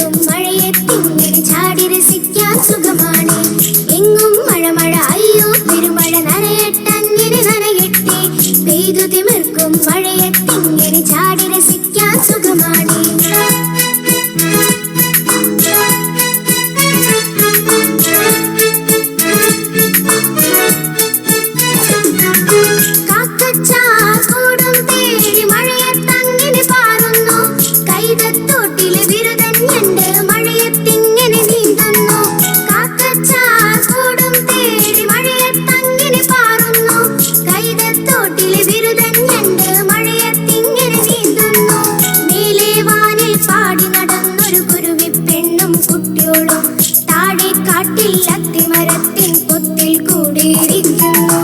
തിമിർക്കും മഴയത്തിങ്ങനെ ചാടി രസിക്കാൻ സുഖമാണ്. എങ്ങും മഴ മഴ അയ്യോ പെരുമഴ നനയട്ടങ്ങനെ നനയട്ടെ. പെയ്തു തിമിർക്കും മഴയത്തിങ്ങനെ ചാടി രസിക്കാൻ സുഖമാണ്. താഴെ കാട്ടിൽ അത്തിമരത്തിൻ പൊത്തിൽ കൂടിയിരിക്കുന്നു.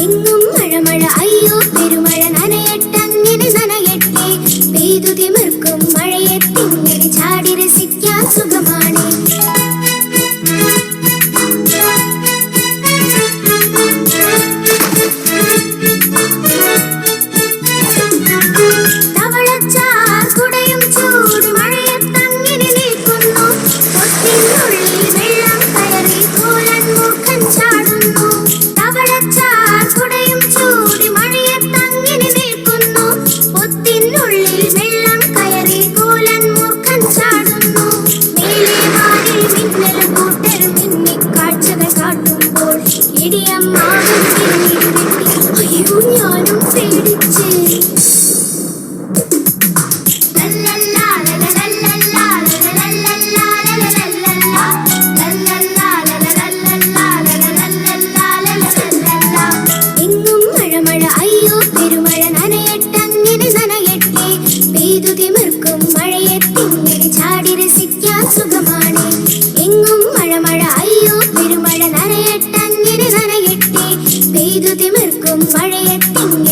എങ്ങും മഴ മഴ അയ്യോ പെരുമഴ നനയട്ടങ്ങനെ നനയട്ടെ. പെയ്തു തിമിർക്കും മഴയത്തിങ്ങനെ ചാടി രസിക്കാൻ സുഖമാണ്. അയ്യോ ഞാനും പേടിച്ച്. എങ്ങും മഴ മഴ അയ്യോ പെരുമഴ നനയട്ടങ്ങനെ നനയട്ടെ. പെയ്തു തിമിർക്കും മഴയത്തിങ്ങനെ ചാടി രസിക്കാൻ സുഖമാണ്. എങ്ങും മഴ മഴ അയ്യോ പെരുമഴ നനയട്ടങ്ങനെ നനയട്ടെ. പെയ്തു തിമിർക്കും മഴയത്തിങ്ങനെ